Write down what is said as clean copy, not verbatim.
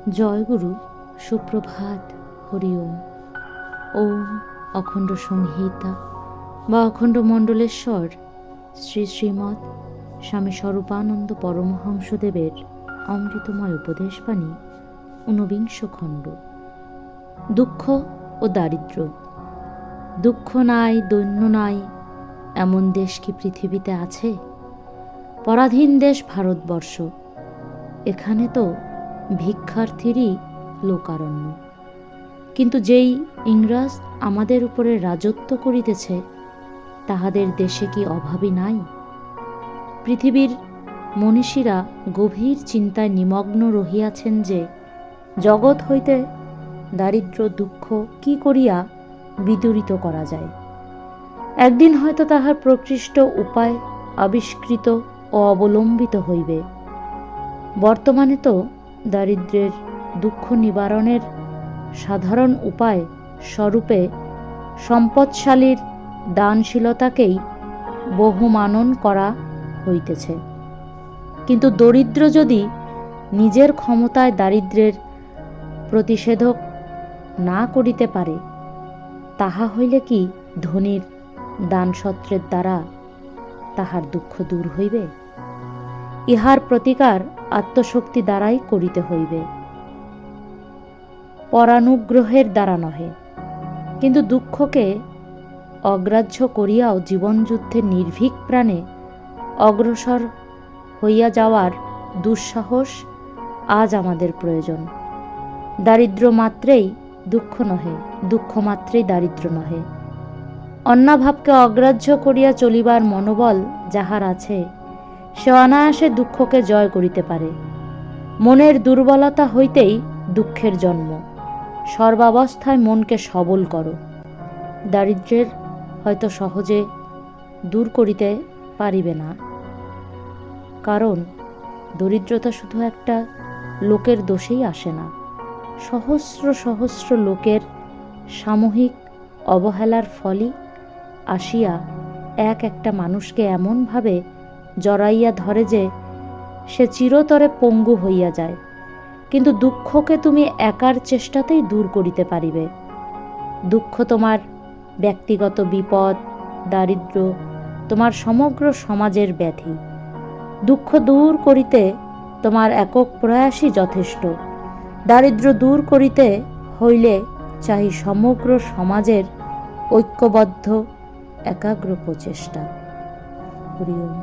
জয়গুরু, সুপ্রভাত, হরি ওম। ওম অখণ্ড সংহিতা বা অখণ্ড মণ্ডলেশ্বর শ্রী শ্রীমৎ স্বামী স্বরূপানন্দ পরমহংসদেবের অমৃতময় উপদেশবাণী ঊনবিংশ খণ্ড। দুঃখ ও দারিদ্র্য। দুঃখ নাই, দৈন্য নাই, এমন দেশ কি পৃথিবীতে আছে? পরাধীন দেশ ভারতবর্ষ, এখানে তো ভিক্ষার্থীরই লোকারণ্য। কিন্তু যেই ইংরাজ আমাদের উপরে রাজত্ব করিতেছে, তাহাদের দেশে কি অভাবী নাই? পৃথিবীর মনীষীরা গভীর চিন্তায় নিমগ্ন রহিয়াছেন যে জগৎ হইতে দারিদ্র্য দুঃখ কি করিয়া বিদূরিত করা যায়। একদিন হয়তো তাহার প্রকৃষ্ট উপায় আবিষ্কৃত ও অবলম্বিত হইবে। বর্তমানে তো দারিদ্র্যের দুঃখ নিবারণের সাধারণ উপায় স্বরূপে সম্পদশালীর দানশীলতাকেই বহুমানন করা হইতেছে। কিন্তু দরিদ্র যদি নিজের ক্ষমতায় দারিদ্র্যের প্রতিষেধক না করিতে পারে, তাহা হইলে কি ধনীর দানসত্রের দ্বারা তাহার দুঃখ দূর হইবে? ইহার প্রতিকার আত্মশক্তি দ্বারাই করিতে হইবে, পরানুগ্রহের দ্বারা নহে। কিন্তু দুঃখকে অগ্রাহ্য করিয়াও জীবনযুদ্ধে নির্ভীক প্রাণে অগ্রসর হইয়া যাওয়ার দুঃসাহস আজ আমাদের প্রয়োজন। দারিদ্র্য মাত্রেই দুঃখ নহে, দুঃখ মাত্রেই দারিদ্র্য নহে। অন্নাভাবকে অগ্রাহ্য করিয়া চলিবার মনোবল যাহার আছে, সে অনায়াসে দুঃখকে জয় করিতে পারে। মনের দুর্বলতা হইতেই দুঃখের জন্ম। সর্বাবস্থায় মনকে সবল করো। দারিদ্র্যের হয়তো সহজে দূর করিতে পারিবে না, কারণ দরিদ্রতা শুধু একটা লোকের দোষেই আসে না। সহস্র সহস্র লোকের সামূহিক অবহেলার ফলই আসিয়া একটা মানুষকে এমনভাবে জড়াইয়া ধরে যে সে চিরতরে পঙ্গু হইয়া যায়। কিন্তু দুঃখকে তুমি একার চেষ্টাতেই দূর করিতে পারিবে। দুঃখ তোমার ব্যক্তিগত বিপদ, দারিদ্র্য তোমার সমগ্র সমাজের ব্যাধি। দুঃখ দূর করিতে তোমার একক প্রয়াসই যথেষ্ট। দারিদ্র্য দূর করিতে হইলে চাই সমগ্র সমাজের ঐক্যবদ্ধ একাগ্র প্রচেষ্টা। হরি ওম।